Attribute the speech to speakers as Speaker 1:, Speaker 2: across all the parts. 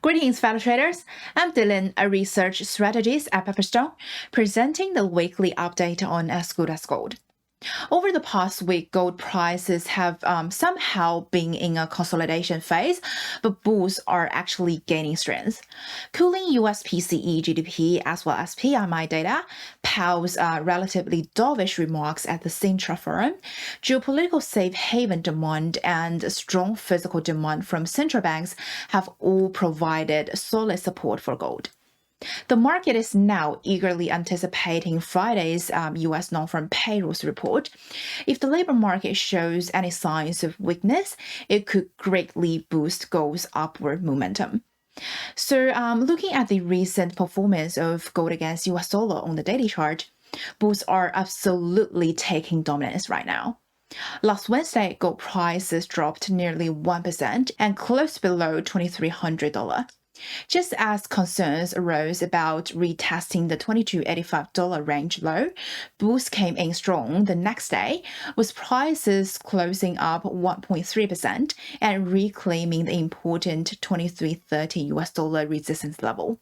Speaker 1: Greetings, fellow traders. I'm Dylan, a research strategist at Pepperstone, presenting the weekly update on As Good as Gold. Over the past week, gold prices have somehow been in a consolidation phase, but bulls are actually gaining strength. Cooling US PCE GDP as well as PMI data, Powell's relatively dovish remarks at the Sintra Forum, geopolitical safe haven demand, and strong physical demand from central banks have all provided solid support for gold. The market is now eagerly anticipating Friday's U.S. non-farm payrolls report. If the labor market shows any signs of weakness, it could greatly boost gold's upward momentum. So looking at the recent performance of gold against U.S. dollar on the daily chart, bulls are absolutely taking dominance right now. Last Wednesday, gold prices dropped nearly 1% and closed below $2,300. Just as concerns arose about retesting the $22.85 range low, bulls came in strong the next day, with prices closing up 1.3% and reclaiming the important $23.30 US dollar resistance level.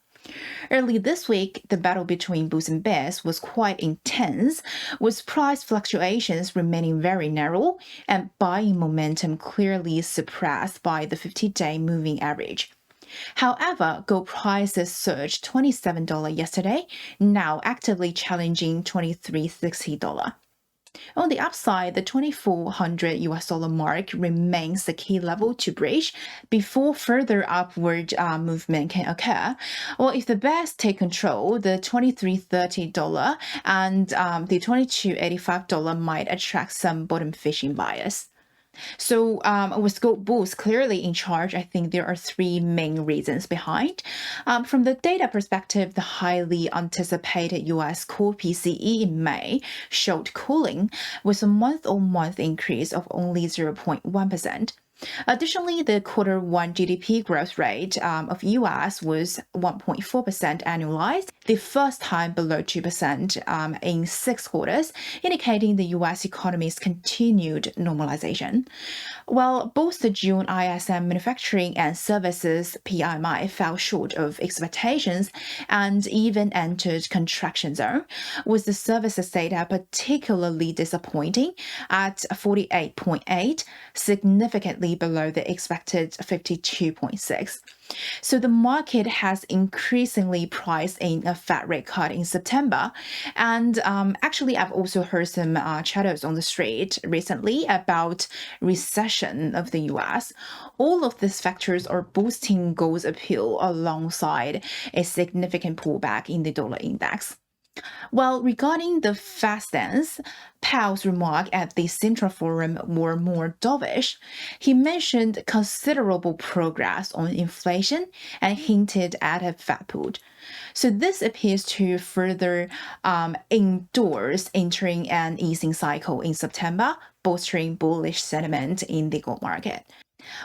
Speaker 1: Early this week, the battle between bulls and bears was quite intense, with price fluctuations remaining very narrow and buying momentum clearly suppressed by the 50-day moving average. However, gold prices surged $27 yesterday, now actively challenging $23.60. On the upside, the $2,400 US dollar mark remains the key level to breach before further upward movement can occur. Well, if the bears take control, the $23.30 and the $22.85 might attract some bottom fishing bias. So with gold bulls clearly in charge, I think there are three main reasons behind. From the data perspective, the highly anticipated U.S. core PCE in May showed cooling with a month-on-month increase of only 0.1%. Additionally, the Q1 GDP growth rate of U.S. was 1.4% annualized, the first time below 2% in 6 quarters, indicating the U.S. economy's continued normalization. While both the June ISM manufacturing and services PMI fell short of expectations and even entered contraction zone, with the services data particularly disappointing at 48.8, significantly below the expected 52.6. So the market has increasingly priced in a Fed rate cut in September. And actually, I've also heard some chatters on the street recently about recession of the US. All of these factors are boosting gold's appeal alongside a significant pullback in the dollar index. Well, regarding the Fed stance, Powell's remarks at the Sintra Forum were more dovish. He mentioned considerable progress on inflation and hinted at a Fed put. So this appears to further endorse entering an easing cycle in September, bolstering bullish sentiment in the gold market.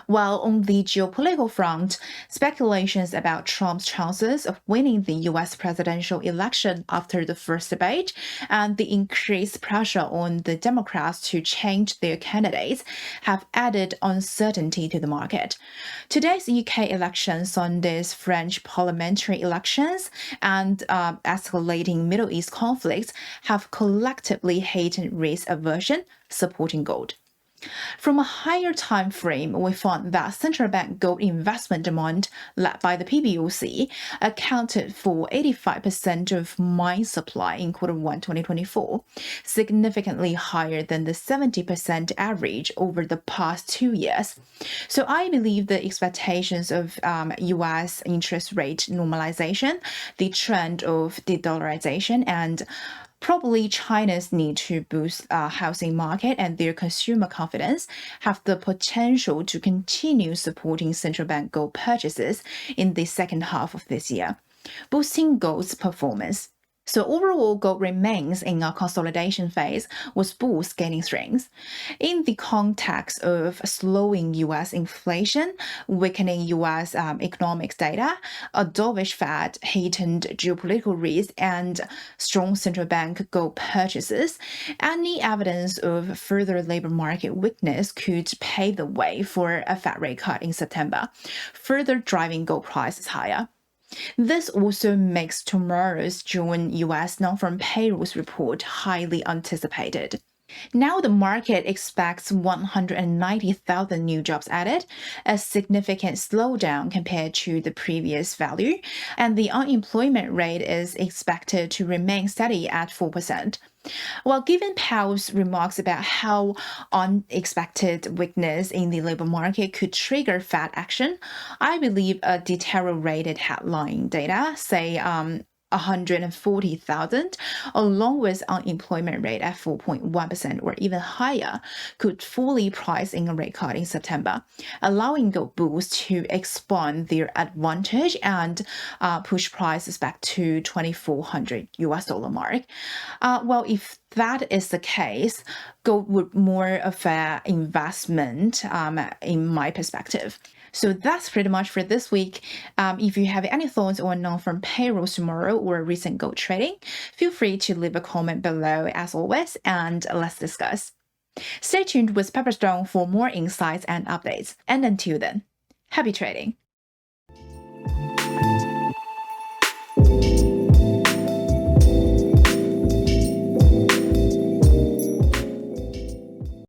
Speaker 1: While on the geopolitical front, speculations about Trump's chances of winning the U.S. presidential election after the first debate and the increased pressure on the Democrats to change their candidates have added uncertainty to the market. Today's UK election, Sunday's French parliamentary elections, and escalating Middle East conflicts have collectively heightened risk aversion, supporting gold. From a higher time frame, we found that central bank gold investment demand, led by the PBOC, accounted for 85% of mine supply in Q1 2024, significantly higher than the 70% average over the past 2 years. So I believe the expectations of U.S. interest rate normalization, the trend of de-dollarization, and probably China's need to boost housing market and their consumer confidence have the potential to continue supporting central bank gold purchases in the second half of this year, boosting gold's performance. So overall, gold remains in a consolidation phase with bulls gaining strength. In the context of slowing U.S. inflation, weakening U.S. Economics data, a dovish Fed, heightened geopolitical risk, and strong central bank gold purchases, any evidence of further labor market weakness could pave the way for a Fed rate cut in September, further driving gold prices higher. This also makes tomorrow's June U.S. non-farm payrolls report highly anticipated. Now the market expects 190,000 new jobs added, a significant slowdown compared to the previous value, and the unemployment rate is expected to remain steady at 4%. Well, given Powell's remarks about how unexpected weakness in the labor market could trigger Fed action, I believe a deteriorated headline data, say 140,000, along with unemployment rate at 4.1% or even higher, could fully price in a rate cut in September, allowing gold bulls to expand their advantage and push prices back to $2,400 mark. Well, if that is the case, gold would more of an investment in my perspective. So that's pretty much for this week. If you have any thoughts on non-farm payrolls tomorrow or recent gold trading, feel free to leave a comment below as always, and let's discuss. Stay tuned with Pepperstone for more insights and updates. And until then, happy trading!